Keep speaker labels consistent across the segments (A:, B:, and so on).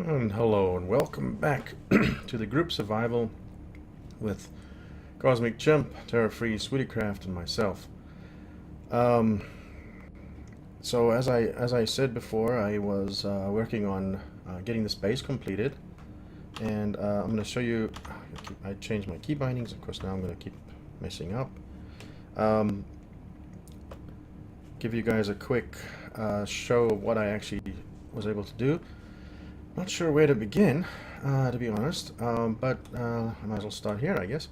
A: And hello and welcome back to the group survival with CosmicChimp, TerrorFreeze, SwoodyCraft, and myself. Um, so as I said before, I was working on getting this base completed, and I'm going to show you. I changed my key bindings. Of course, now I'm going to keep messing up. Give you guys a quick show of what I actually was able to do. Not sure where to begin, to be honest, but I might as well start here, I guess.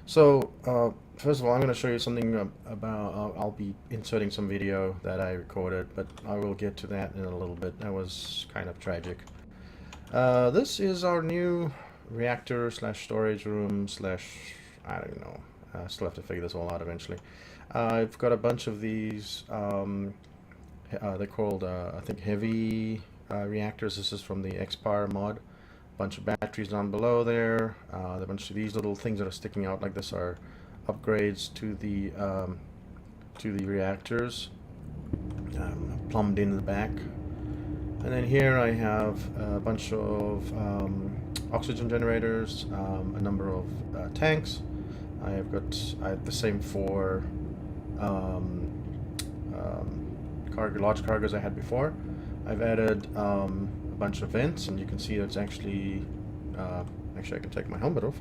A: So, first of all, I'm going to show you something about, I'll be inserting some video that I recorded, but I will get to that in a little bit. That was kind of tragic. This is our new reactor slash storage room slash, I don't know, I still have to figure this all out eventually. I've got a bunch of these, they're called, I think, heavy reactors. This is from the Xpar mod. Bunch of batteries down below there. A bunch of these little things that are sticking out like this are upgrades to the reactors, plumbed in the back. And then here I have a bunch of oxygen generators, a number of tanks. I have the same four large cargoes I had before. I've added a bunch of vents, and you can see it's actually I can take my helmet off.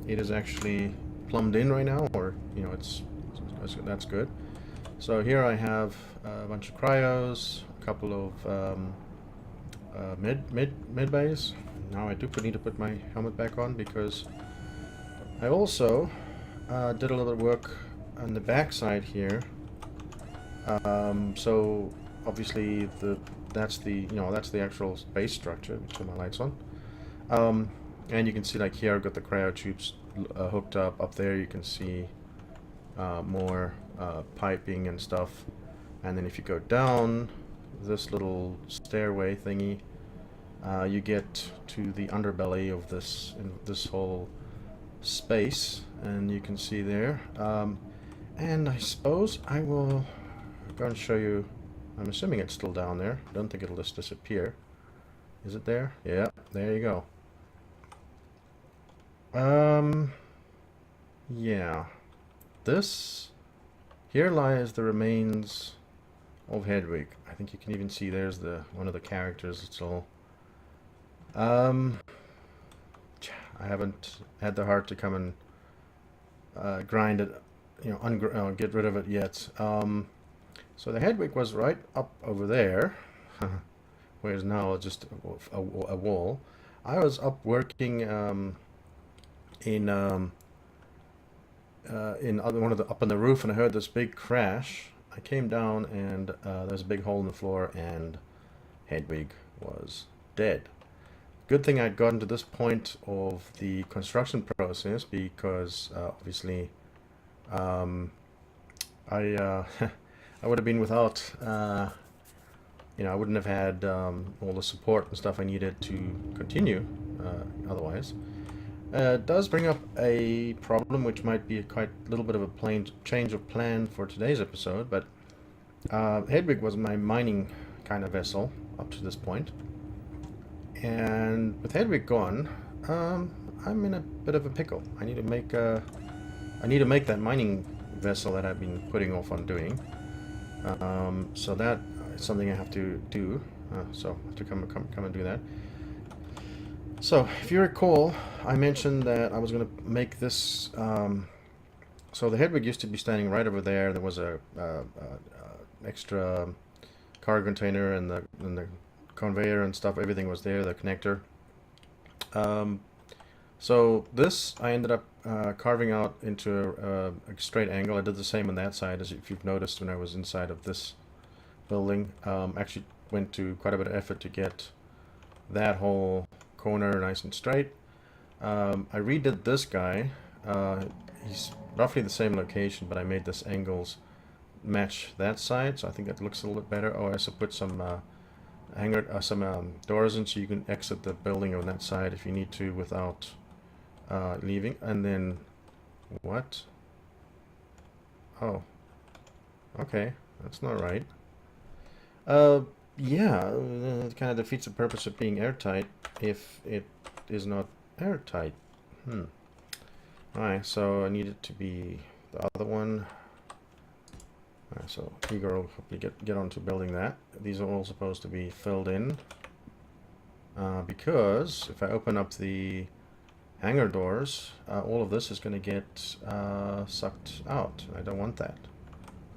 A: It is actually plumbed in right now, or that's good. So here I have a bunch of cryos, a couple of mid bays. Now I do need to put my helmet back on because I also did a little bit of work on the back side here. So obviously that's the actual base structure. Turn my lights on, and you can see, like, here I've got the cryo tubes hooked up. Up there you can see more piping and stuff, and then if you go down this little stairway thingy, you get to the underbelly of this whole space, and you can see there. And I suppose I will go and show you. I'm assuming it's still down there. I don't think it'll just disappear. Is it there? Yeah, there you go. Yeah. Here lies the remains of Hedwig. I think you can even see there's one of the characters. It's all. I haven't had the heart to come and grind it, get rid of it yet. So the Hedwig was right up over there, whereas now just a wall. I was up working in one of up on the roof, and I heard this big crash. I came down, and there's a big hole in the floor, and Hedwig was dead. Good thing I'd gotten to this point of the construction process, because obviously I would have been without, I wouldn't have had all the support and stuff I needed to continue otherwise. It does bring up a problem, which might be a little bit of a change of plan for today's episode, but Hedwig was my mining kind of vessel up to this point. And with Hedwig gone, I'm in a bit of a pickle. I need to make that mining vessel that I've been putting off on doing. So that is something I have to do. So I have to come and do that. So if you recall, I mentioned that I was going to make this. So the Hedwig used to be standing right over there. There was a extra cargo container and the conveyor and stuff. Everything was there. The connector. So this I ended up carving out into a straight angle. I did the same on that side, as if you've noticed when I was inside of this building. Actually went to quite a bit of effort to get that whole corner nice and straight. I redid this guy. He's roughly the same location, but I made this angles match that side, so I think that looks a little bit better. Oh, I also put some doors in, so you can exit the building on that side if you need to without leaving. And then what? Oh, okay, that's not right. yeah, it kind of defeats the purpose of being airtight if it is not airtight. Alright, so I need it to be the other one. Alright, so Igor will hopefully get onto building that. These are all supposed to be filled in. Because if I open up the hangar doors, all of this is going to get sucked out. I don't want that.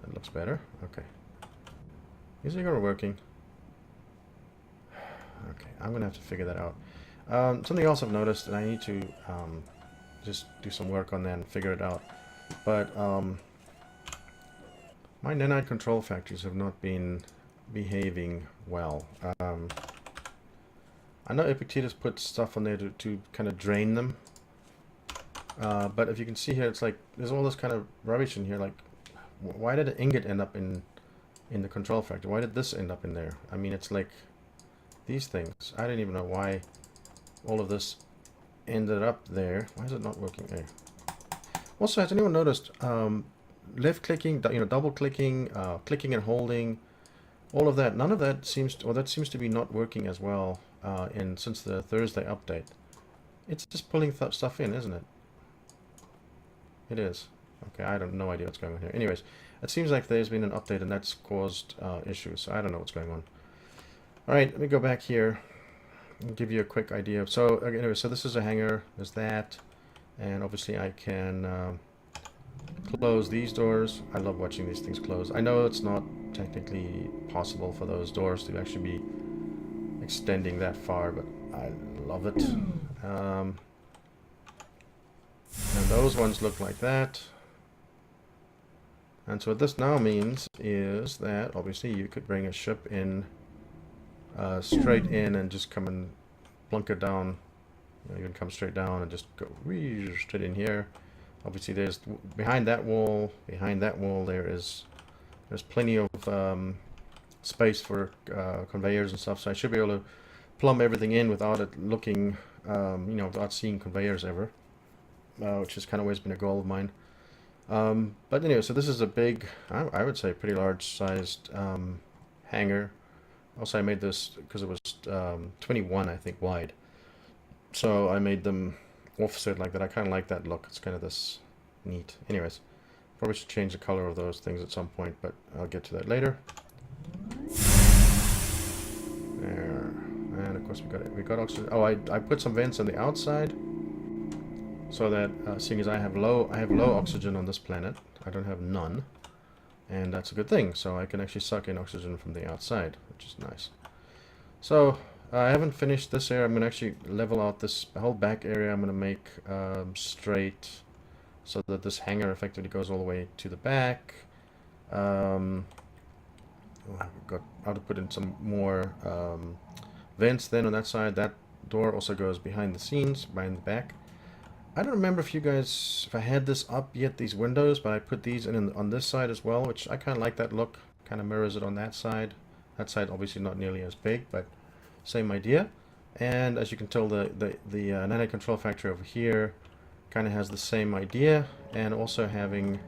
A: That looks better. Okay. Is Igor working? Okay, I'm going to have to figure that out. Something else I've noticed, and I need to just do some work on that and figure it out. But my nanite control factories have not been behaving well. I know Epictetus put stuff on there to kind of drain them. But if you can see here, it's like there's all this kind of rubbish in here. Like, why did an ingot end up in the control factory? Why did this end up in there? I mean, it's like these things. I didn't even know why all of this ended up there. Why is it not working there? Also, has anyone noticed left clicking, double clicking, clicking and holding, all of that? None of that seems to, or that seems to be not working as well since the Thursday update. It's just pulling stuff in, isn't it? It is. Okay, I have no idea what's going on here. Anyways, it seems like there's been an update and that's caused issues. So I don't know what's going on. All right, let me go back here and give you a quick idea. So anyway, so this is a hangar. There's that, and obviously I can close these doors. I love watching these things close. I know it's not technically possible for those doors to actually be extending that far, but I love it. And those ones look like that. And so what this now means is that obviously you could bring a ship in straight in and just come and plunk it down. You can come straight down and just go straight in here. Obviously there's behind that wall there's plenty of space for conveyors and stuff, so I should be able to plumb everything in without it looking without seeing conveyors ever, which has kind of always been a goal of mine. But anyway, so this is a big, I would say pretty large sized hangar. Also I made this because it was 21 I think wide, so I made them offset like that. I kind of like that look. It's kind of this neat. Anyways, probably should change the color of those things at some point, but I'll get to that later. There, and of course we got oxygen. Oh, I put some vents on the outside so that seeing as I have low oxygen on this planet, I don't have none, and that's a good thing. So I can actually suck in oxygen from the outside, which is nice. So I haven't finished this area. I'm going to actually level out this whole back area. I'm going to make straight so that this hangar effectively goes all the way to the back. I've got to put in some more vents then on that side. That door also goes behind the scenes, behind the back. I don't remember if I had this up yet, these windows, but I put these in on this side as well, which I kind of like that look. Kind of mirrors it on that side. That side obviously not nearly as big, but same idea. And as you can tell, the nanite control factory over here kind of has the same idea, and also having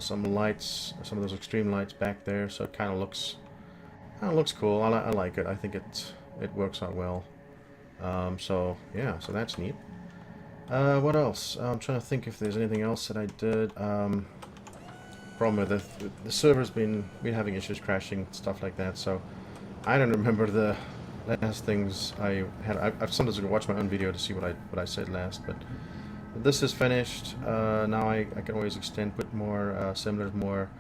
A: some lights, some of those extreme lights back there, so it kind of looks cool. I like it. I think it works out well. So yeah, so that's neat. What else? I'm trying to think if there's anything else that I did. Problem with the server's been having issues crashing, stuff like that, so I don't remember the last things I had. I've sometimes go watch my own video to see what I said last, but this is finished. Now I can always extend, put more assemblers, more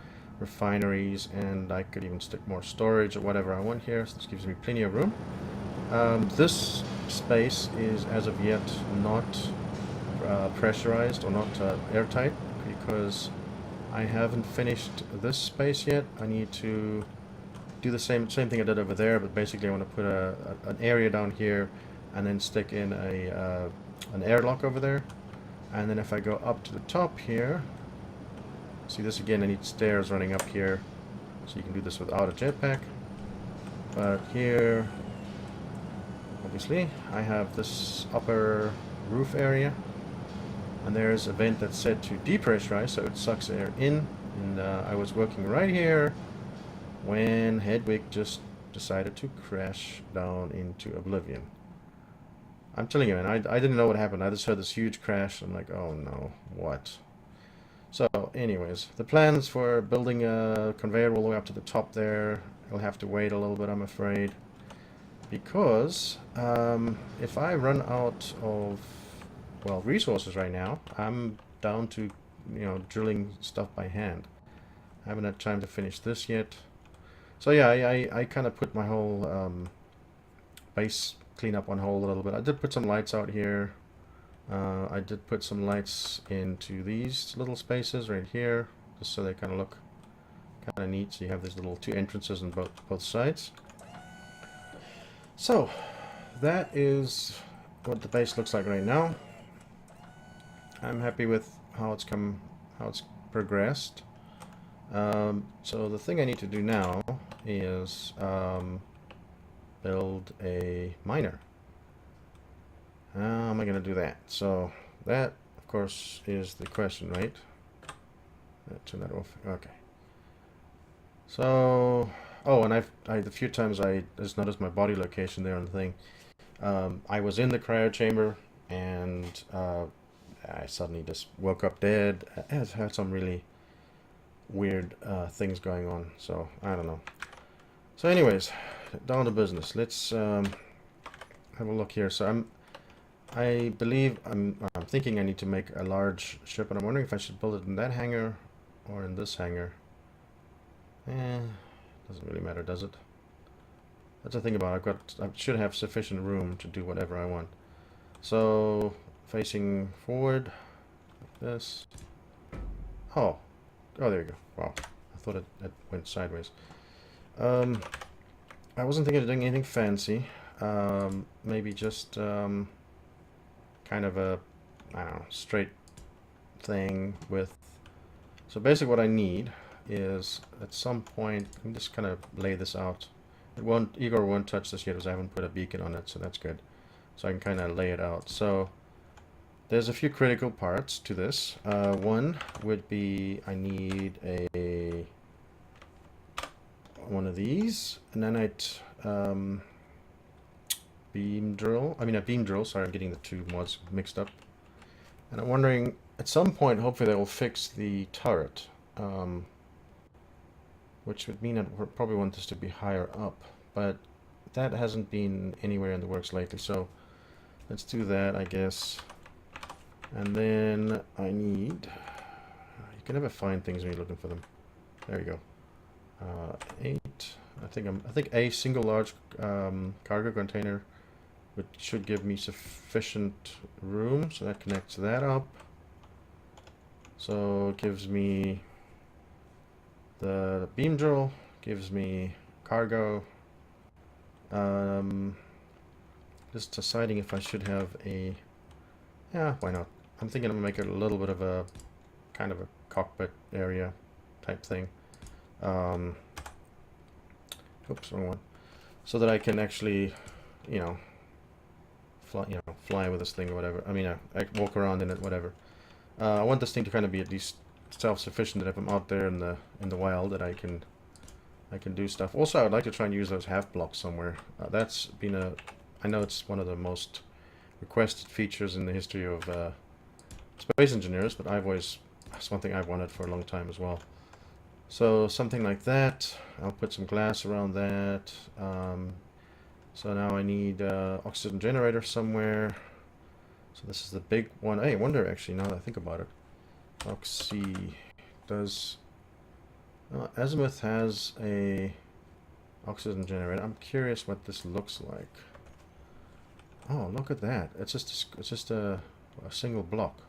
A: refineries, and I could even stick more storage or whatever I want here, so this gives me plenty of room. This space is as of yet not pressurized or not airtight, because I haven't finished this space yet. I need to do the same thing I did over there, but basically I want to put an area down here and then stick in an airlock over there. And then if I go up to the top here, see this again, I need stairs running up here, so you can do this without a jetpack. But here, obviously, I have this upper roof area, and there's a vent that's set to depressurize, so it sucks air in. And I was working right here when Hedwig just decided to crash down into oblivion. I'm telling you, man, I didn't know what happened. I just heard this huge crash. I'm like, oh no, what? So, anyways, the plans for building a conveyor all the way up to the top there, I'll have to wait a little bit, I'm afraid. Because if I run out of, well, resources right now, I'm down to, drilling stuff by hand. I haven't had time to finish this yet. So yeah, I kind of put my whole base cleanup on hold a little bit. I did put some lights out here. I did put some lights into these little spaces right here, just so they kind of look kind of neat. So you have these little two entrances on both sides. So that is what the base looks like right now. I'm happy with how it's progressed. So the thing I need to do now is build a miner. How am I going to do that? So that, of course, is the question, right? Turn that off. Okay. So, oh, and a few times I just noticed my body location there on the thing. I was in the cryo chamber, and I suddenly just woke up dead. I had some really weird things going on, so I don't know. So anyways, down to business. Let's have a look here. So I believe I'm thinking I need to make a large ship, and I'm wondering if I should build it in that hangar or in this hangar. Doesn't really matter, does it? That's the thing about it. I should have sufficient room to do whatever I want. So facing forward, like this. Oh, there you go. Wow, I thought it went sideways. I wasn't thinking of doing anything fancy. Maybe just kind of a, I don't know, straight thing with. So basically, what I need is at some point. Let me just kind of lay this out. Igor won't touch this yet because I haven't put a beacon on it, so that's good. So I can kind of lay it out. So there's a few critical parts to this. One would be I need one of these, and then a beam drill. Sorry, I'm getting the two mods mixed up. And I'm wondering, at some point, hopefully they will fix the turret, which would mean that we'll probably want this to be higher up, but that hasn't been anywhere in the works lately. So let's do that, I guess. And then I need, you can never find things when you're looking for them. There you go. 8. I think a single large cargo container should give me sufficient room. So that connects that up. So it gives me the beam drill, gives me cargo. Just deciding if I should have a, yeah, why not? I'm thinking I'm gonna make it a little bit of a kind of a cockpit area type thing. Oops, wrong one. So that I can actually, fly with this thing or whatever. I mean, I walk around in it, whatever. I want this thing to kind of be at least self-sufficient, that if I'm out there in the wild, that I can do stuff. Also, I would like to try and use those half blocks somewhere. That's been I know it's one of the most requested features in the history of space engineers, but it's one thing I've wanted for a long time as well. So something like that. I'll put some glass around that. So now I need oxygen generator somewhere. So this is the big one. Hey, I wonder actually, now that I think about it, Azimuth has a oxygen generator. I'm curious what this looks like. Oh, look at that! It's just a single block.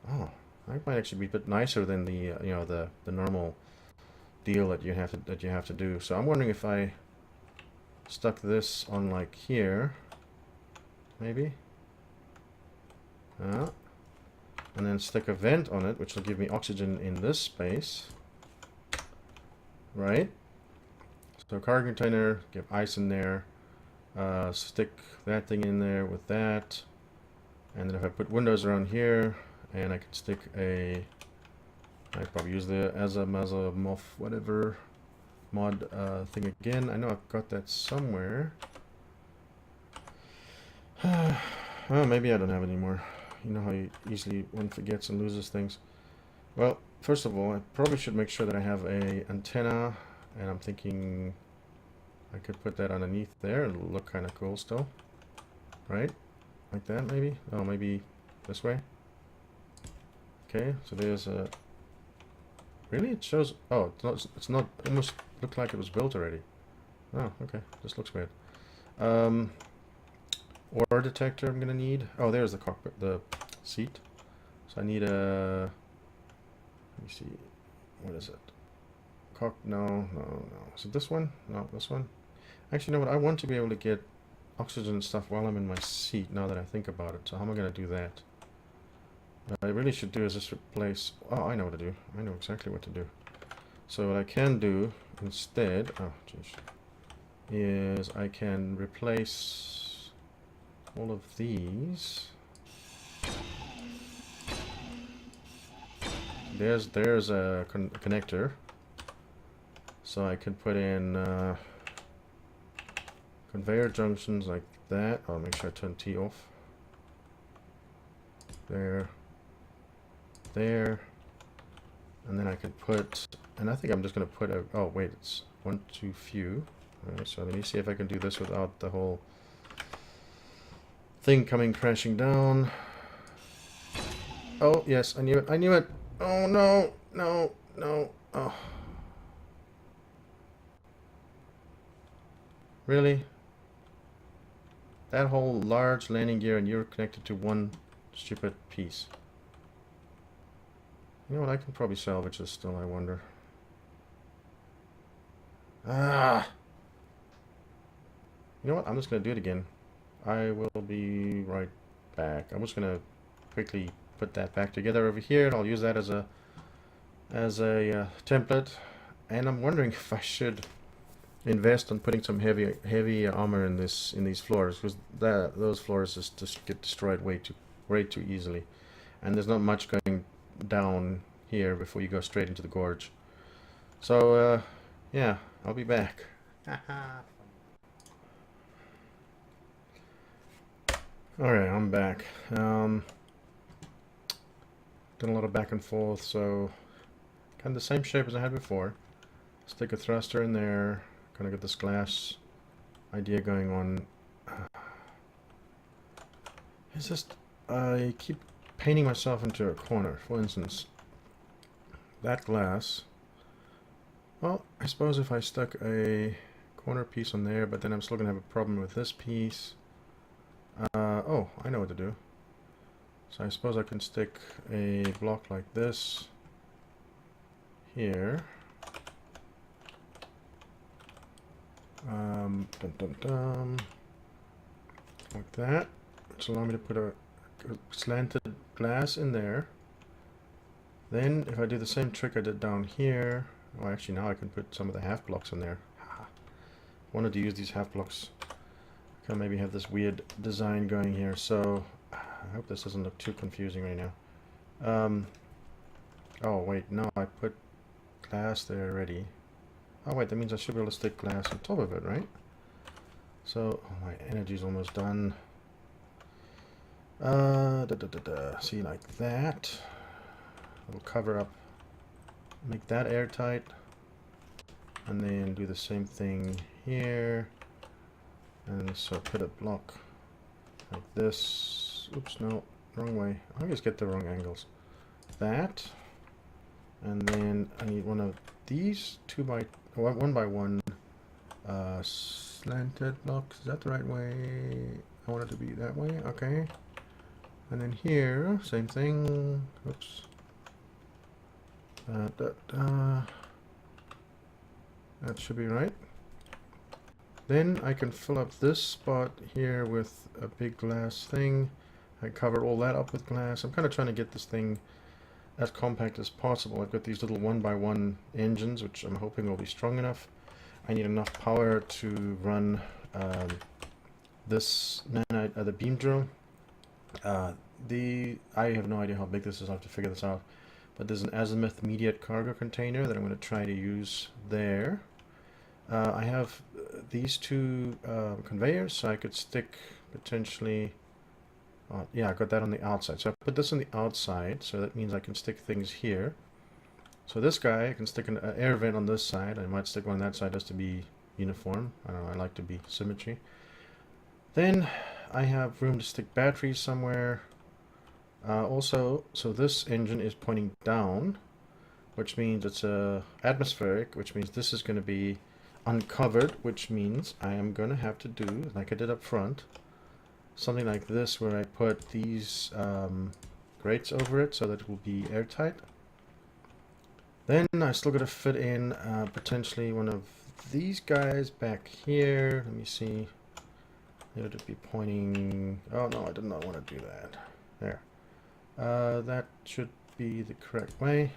A: Oh, that might actually be a bit nicer than the the normal deal that you have to do. So I'm wondering if I stuck this on like here, maybe. And then stick a vent on it, which will give me oxygen in this space. Right? So cargo container, give ice in there. Stick that thing in there with that. And then if I put windows around here, and I can stick I probably use the Azimuth, whatever. mod thing again. I know I've got that somewhere. Oh, maybe I don't have it anymore. You know how easily one forgets and loses things. Well, first of all, I probably should make sure that I have a antenna, and I'm thinking I could put that underneath there. It'll look kind of cool still, right? Like that, maybe? Oh, maybe this way. Okay, so there's a... Really? It shows... Oh, it's not... Almost looked like it was built already. Oh, okay. This looks weird. Ore detector I'm gonna need. Oh, there's the cockpit, the seat. So I need a... Let me see. What is it? No. Is it this one? No, this one. Actually, you know what? I want to be able to get oxygen and stuff while I'm in my seat, now that I think about it. So how am I gonna do that? What I really should do is just replace... Oh, I know what to do. I know exactly what to do. So what I can do instead... Oh, jeez. Is I can replace all of these. There's a connector. So I can put in conveyor junctions like that. I'll make sure I turn T off. There. And then I could put, and I think I'm just going to put a, oh wait, it's one too few. Alright, so let me see if I can do this without the whole thing coming crashing down. Oh yes, I knew it. Oh no. Oh. Really? That whole large landing gear and you're connected to one stupid piece. You know what, I can probably salvage this still, I wonder. Ah! You know what, I'm just going to do it again. I will be right back. I'm just going to quickly put that back together over here, and I'll use that as a template. And I'm wondering if I should invest on putting some heavy armor in these floors, because those floors just get destroyed way too easily, and there's not much going down here before you go straight into the gorge. So yeah, I'll be back. Alright, I'm back. Done a lot of back and forth, so kind of the same shape as I had before. Stick a thruster in there, kind of get this glass idea going on. It's just, I keep painting myself into a corner. For instance, that glass, well, I suppose if I stuck a corner piece on there, but then I'm still going to have a problem with this piece. Oh, I know what to do. So I suppose I can stick a block like this here. Like that. Which allow me to put a slanted glass in there. Then if I do the same trick I did down here, oh actually now I can put some of the half blocks in there. Wanted to use these half blocks. I can maybe have this weird design going here, so I hope this doesn't look too confusing right now. Oh wait, no, I put glass there already. Oh wait, that means I should be able to stick glass on top of it, right? So, oh, my energy's almost done. See, like that. We'll cover up, make that airtight, and then do the same thing here. And so put a block like this. Oops, no, wrong way. I always get the wrong angles. That, and then I need one of these 1 by 1 slanted blocks. Is that the right way? I want it to be that way. Okay. And then here, same thing. Oops. That should be right. Then I can fill up this spot here with a big glass thing. I cover all that up with glass. I'm kind of trying to get this thing as compact as possible. I've got these little 1 by 1 engines, which I'm hoping will be strong enough. I need enough power to run this the beam drill. I have no idea how big this is. I'll have to figure this out. But there's an azimuth immediate cargo container that I'm going to try to use there. I have these two conveyors, so I could stick potentially. Yeah, I got that on the outside. So I put this on the outside, so that means I can stick things here. So this guy, I can stick an air vent on this side. I might stick one on that side just to be uniform. I don't know, I like to be symmetry. Then I have room to stick batteries somewhere. Also, so this engine is pointing down, which means it's atmospheric, which means this is going to be uncovered, which means I am going to have to do, like I did up front, something like this where I put these grates over it so that it will be airtight. Then I still got to fit in potentially one of these guys back here. Let me see. It would be pointing. Oh no, I did not want to do that. There. That should be the correct way.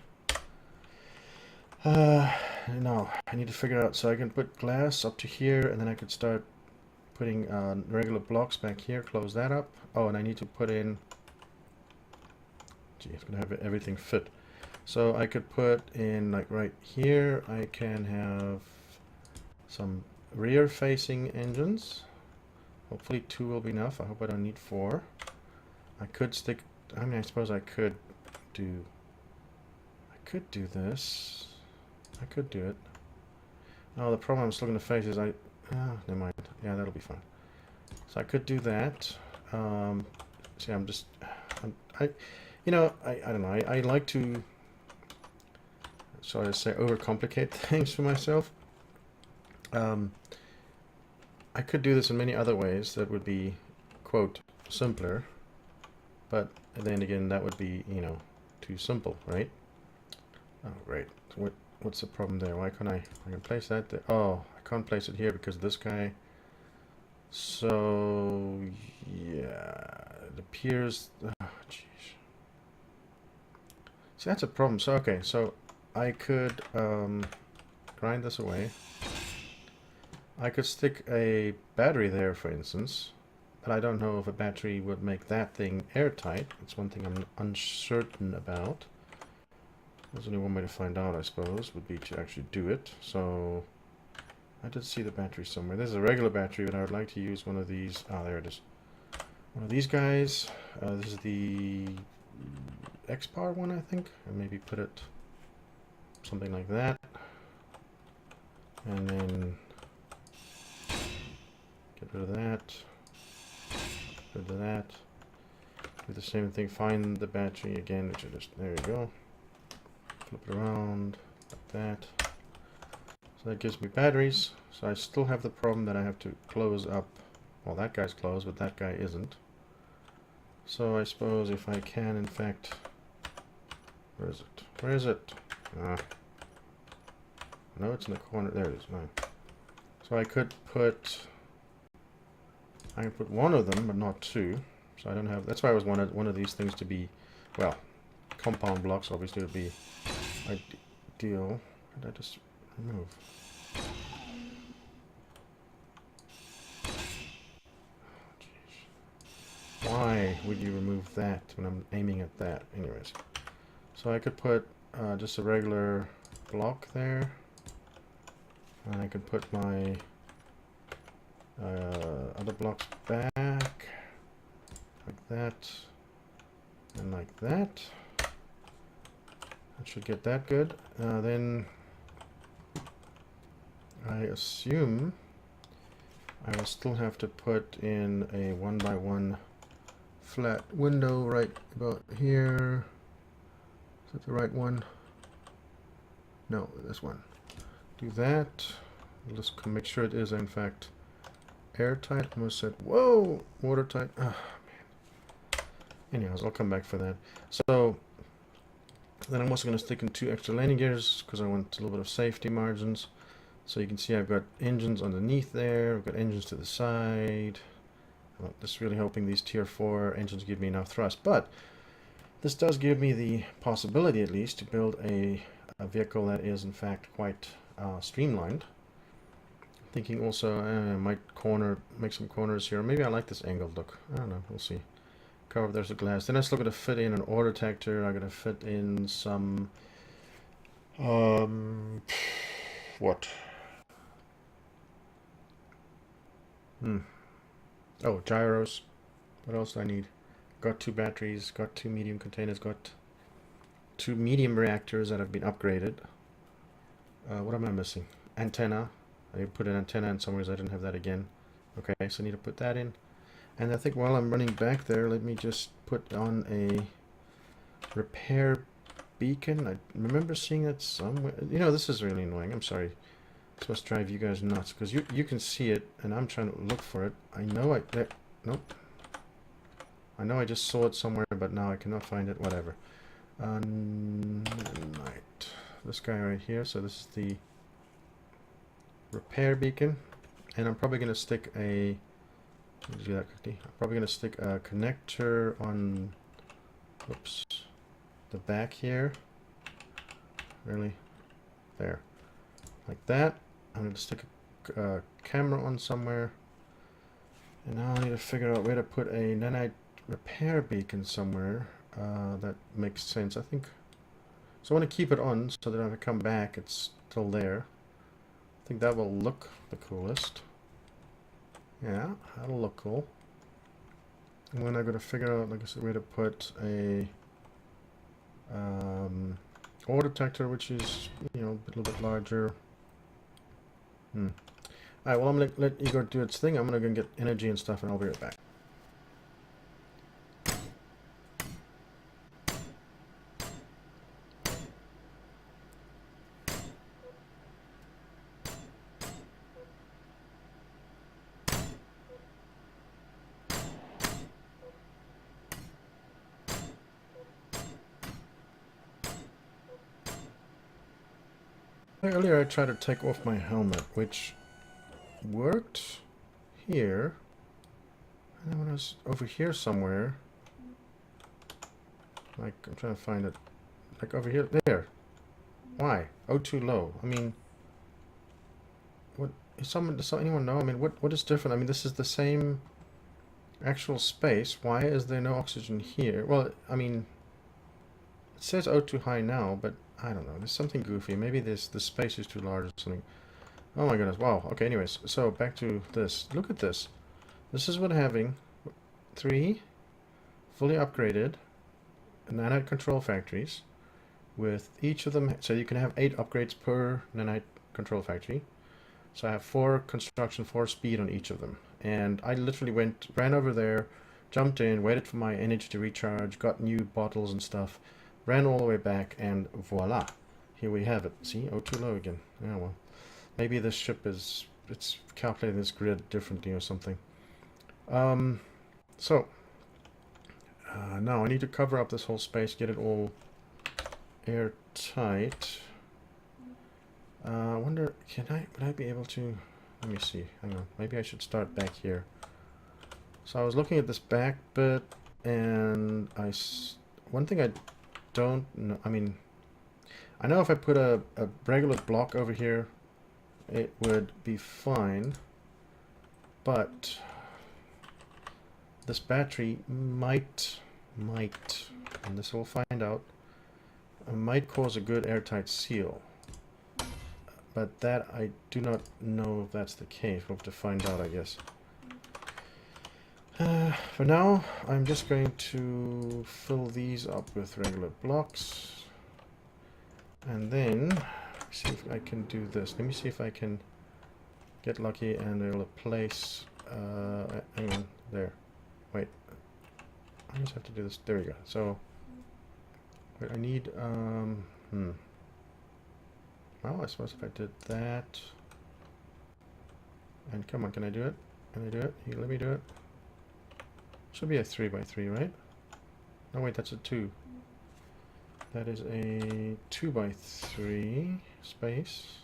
A: No, I need to figure out. So I can put glass up to here, and then I could start putting regular blocks back here. Close that up. Oh, and I need to put in. Gee, it's gonna have everything fit. So I could put in, like right here, I can have some rear-facing engines. Hopefully 2 will be enough. I hope I don't need 4. I could stick, I mean, I suppose I could do this. I could do it. Oh, the problem I'm still going to face is never mind. Yeah, that'll be fine. So I could do that. See, I don't know. I like to, so I say, overcomplicate things for myself. I could do this in many other ways that would be, quote, simpler, but then again, that would be, you know, too simple, right? Oh, great. So what's the problem there? Why can't I can place that there? Oh, I can't place it here because of this guy. So, yeah, it appears, oh, jeez. See, that's a problem. So, okay, so I could grind this away. I could stick a battery there, for instance, but I don't know if a battery would make that thing airtight. It's one thing I'm uncertain about. There's only one way to find out, I suppose, would be to actually do it. So I did see the battery somewhere. There's a regular battery, but I would like to use one of these. Ah, there it is. One of these guys. This is the X-Power one, I think. And maybe put it something like that. And then get rid of that. Get rid of that. Do the same thing. Find the battery again, which I just, there you go. Flip it around like that. So that gives me batteries. So I still have the problem that I have to close up. Well, that guy's closed, but that guy isn't. So I suppose if I can, in fact, where is it? Where is it? No, it's in the corner. There it is. No. So I could put. I can put one of them, but not 2. So I don't have. That's why I was wanted one of these things to be, well, compound blocks. Obviously, would be ideal. What did I just remove? Why would you remove that when I'm aiming at that? Anyways, so I could put just a regular block there, and I could put my other blocks back like that and like that. That should get that good. Then I assume I will still have to put in a 1x1 flat window right about here. Is that the right one? No, this one. Do that. I'll just make sure it is in fact airtight. I almost said, whoa, watertight. Oh, man. Anyways, I'll come back for that. So then I'm also going to stick in 2 extra landing gears because I want a little bit of safety margins. So you can see I've got engines underneath there. I've got engines to the side. I'm just really hoping these tier 4 engines give me enough thrust. But this does give me the possibility, at least, to build a vehicle that is, in fact, quite streamlined. Thinking also I might make some corners here. Maybe I like this angled look. I don't know. We'll see. Cover, there's the glass. Then I still got to fit in an ore detector. I got to fit in some what? Oh, gyros. What else do I need? Got 2 batteries, got 2 medium containers, got 2 medium reactors that have been upgraded. What am I missing? Antenna. I put an antenna in somewhere, I didn't have that again. Okay, so I need to put that in. And I think while I'm running back there, let me just put on a repair beacon. I remember seeing that somewhere. You know, this is really annoying. I'm sorry. This must drive you guys nuts, because you can see it, and I'm trying to look for it. I know nope. I know I just saw it somewhere, but now I cannot find it. Whatever. Right. This guy right here. So this is the repair beacon, and I'm probably going to stick a. Let me do that quickly. I'm probably going to stick a connector on. Oops. The back here. Really? There. Like that. I'm going to stick a camera on somewhere. And now I need to figure out where to put a nanite repair beacon somewhere. That makes sense, I think. So I want to keep it on so that if I come back, it's still there. I think that will look the coolest. Yeah, that'll look cool. And then I'm going to figure out, like I said, where to put a ore detector, which is, you know, a little bit larger. Alright, well, I'm going to let Igor do its thing. I'm going to go get energy and stuff, and I'll be right back. Earlier I tried to take off my helmet, which worked here. And then when I was over here somewhere, like, I'm trying to find it, like over here, there. Why? O2 low. I mean, what, does anyone know? I mean, what is different? I mean, this is the same actual space. Why is there no oxygen here? Well, I mean, it says O2 high now, but I don't know. There's something goofy. Maybe the space is too large or something. Oh my goodness. Wow. Okay, anyways. So back to this. Look at this. This is what having 3 fully upgraded nanite control factories with each of them. So you can have 8 upgrades per nanite control factory. So I have 4 construction, 4 speed on each of them. And I literally ran over there, jumped in, waited for my energy to recharge, got new bottles and stuff. Ran all the way back, and voila, here we have it. See, O2 low again. Yeah, well, maybe this ship it's calculating this grid differently or something. Now I need to cover up this whole space, get it all airtight. I wonder, would I be able to? Let me see. Hang on. Maybe I should start back here. So I was looking at this back bit, and one thing I don't know, I mean, I know if I put a regular block over here, it would be fine, but this battery might, and this we'll find out, might cause a good airtight seal, but that I do not know if that's the case. We'll have to find out, I guess. For now, I'm just going to fill these up with regular blocks. And then, see if I can do this. Let me see if I can get lucky and it'll place... hang on, there. Wait. I just have to do this. There we go. So, wait, I need... Well, I suppose if I did that... And come on, can I do it? Can I do it? Let me do it. Should be a 3x3, right? No, wait, that's a 2. That is a 2x3 space.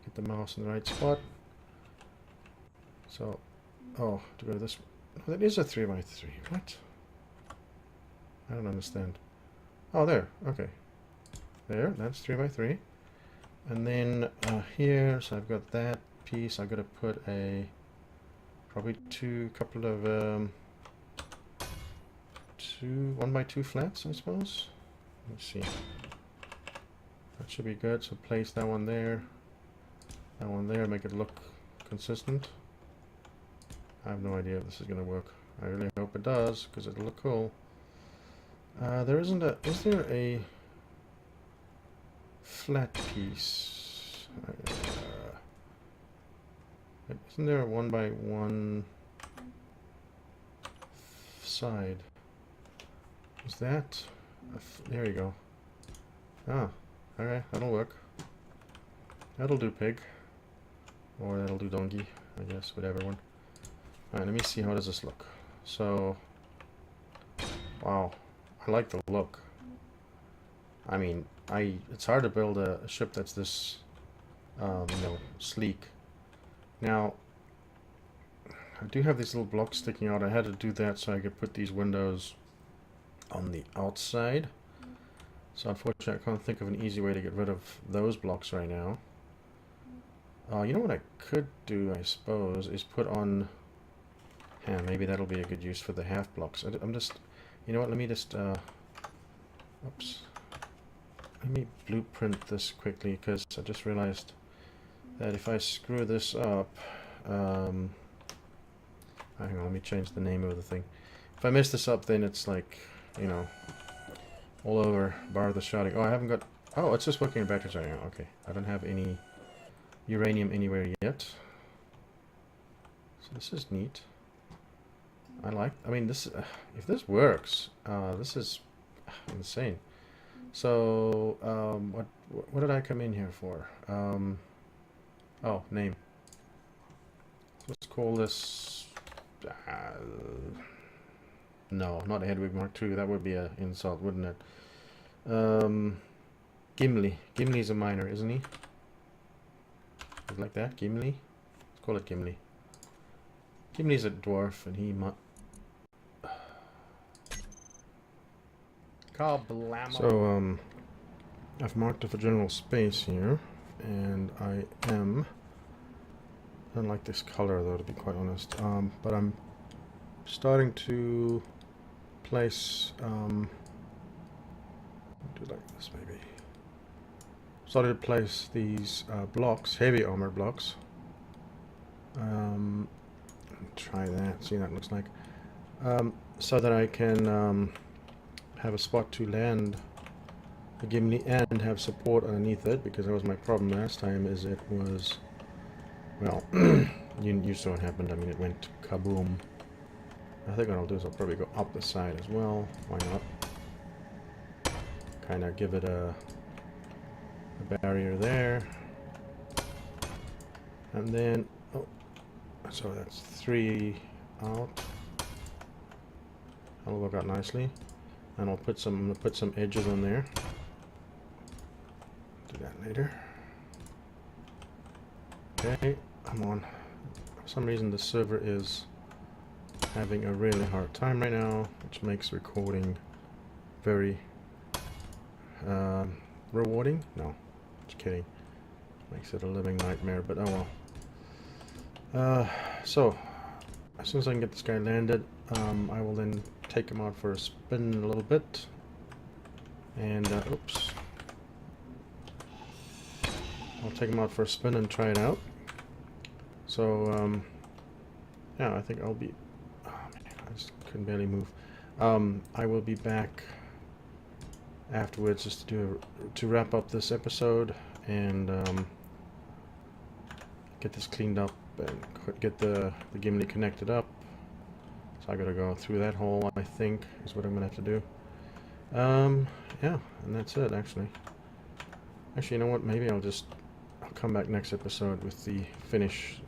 A: Get the mouse in the right spot. So, oh, to go to this. Oh, that is a 3x3. What? I don't understand. Oh, there. Okay. There, that's 3x3. And then here, so I've got that piece. I've got to put a probably couple of 1x2 flats, I suppose. Let's see. That should be good. So place that one there, make it look consistent. I have no idea if this is going to work. I really hope it does, because it'll look cool. There isn't a... Is there a flat piece? Isn't there a 1x1 side? Is that... there you go. Ah, alright, that'll work. That'll do pig. Or that'll do donkey, I guess, whatever one. Alright, let me see, how does this look? So, wow, I like the look. I mean, it's hard to build a ship that's this, you know, sleek. Now, I do have these little blocks sticking out. I had to do that so I could put these windows on the outside. So unfortunately, I can't think of an easy way to get rid of those blocks right now. You know what I could do, I suppose, is put on... Yeah, maybe that'll be a good use for the half blocks. I'm just... You know what, let me just... oops. Let me blueprint this quickly, because I just realized that if I screw this up... hang on, let me change the name of the thing. If I mess this up, then it's like, you know, all over, bar the shouting. Oh, I haven't got... Oh, it's just working in batteries right now. Okay, I don't have any uranium anywhere yet. So this is neat. I mean, this, if this works, this is insane. So, what did I come in here for? Oh, name. Let's call this, no, not Hedwig Mark II, that would be an insult, wouldn't it? Gimli. Gimli's a miner, isn't he? Like that, Gimli? Let's call it Gimli. Gimli's a dwarf, and he So, I've marked off a general space here, and I don't like this color though, to be quite honest, but I'm starting to place, do like this maybe. Started to place these blocks, heavy armor blocks. Try that, see what that looks like. So that I can have a spot to land the Gimli and have support underneath it, because that was my problem last time, is it was, well, you saw what happened. I mean, it went kaboom. I think what I'll do is I'll probably go up the side as well. Why not? Kind of give it a barrier there. And then, oh, so that's 3 out. That'll work out nicely. And I'll put some edges on there. Do that later. Okay, I'm on. For some reason the server is having a really hard time right now, which makes recording very rewarding. No, just kidding. Makes it a living nightmare, but oh well. So as soon as I can get this guy landed, I will then take him out for a spin a little bit. And oops. I'll take him out for a spin and try it out. So yeah, I think I'll be, oh man, I just couldn't barely move. I will be back afterwards just to wrap up this episode and get this cleaned up and get the Gimli connected up. So I gotta go through that hole, I think, is what I'm gonna have to do. Yeah, and that's it, actually. Actually, you know what? Maybe I'll come back next episode with the finish.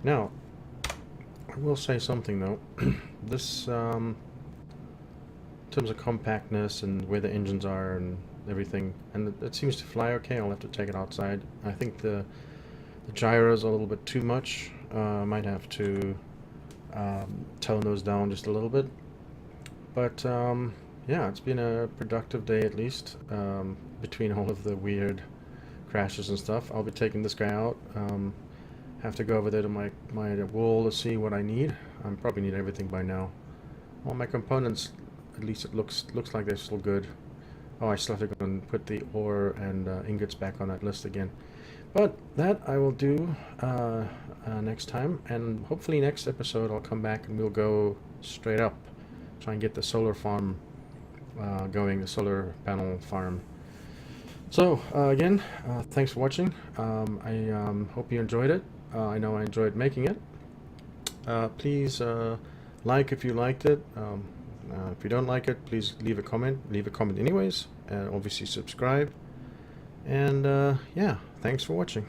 A: Now, I will say something though. This, in terms of compactness and where the engines are and everything, and it seems to fly okay. I'll have to take it outside. I think the gyros are a little bit too much. I might have to tone those down just a little bit. But yeah, it's been a productive day at least, between all of the weird crashes and stuff. I'll be taking this guy out. Have to go over there to my wall to see what I need. I probably need everything by now. All my components, at least it looks like they're still good. Oh, I still have to go and put the ore and ingots back on that list again. But that I will do next time, and hopefully next episode I'll come back and we'll go straight up, try and get the solar farm going, the solar panel farm. So again, thanks for watching. I hope you enjoyed it. I know I enjoyed making it. Please like if you liked it. If you don't like it, please leave a comment. Leave a comment anyways, and obviously subscribe. And yeah, thanks for watching.